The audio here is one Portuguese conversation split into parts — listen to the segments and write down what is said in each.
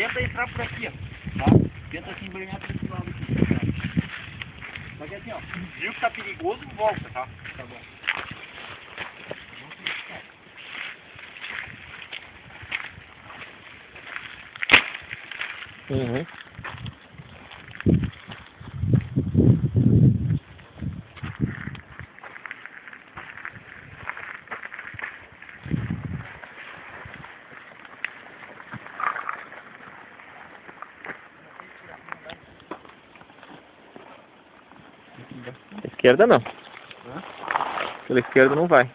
Tenta entrar por aqui, ó. Tá? Tenta se embrenhar por esse lado aqui. Tá? Só que assim, ó. Viu que tá perigoso, volta, tá? Tá bom. Uhum. Esquerda não. Hã? Pela esquerda não vai.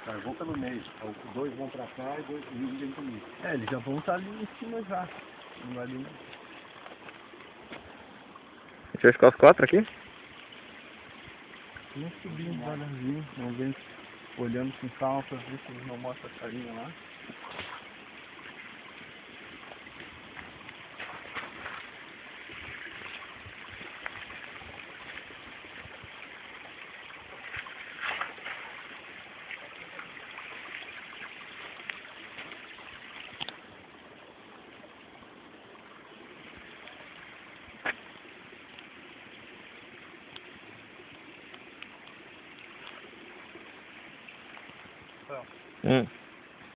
Tá, eu vou pelo meio. Dois vão pra cá e dois vêm comigo. É, eles já vão estar ali em cima já. Não vai ali. Deixa eu ficar os 4 aqui. Vamos subir devagarzinho, vamos ver, olhando com calma pra ver se eles não mostram a carinha lá. Hum.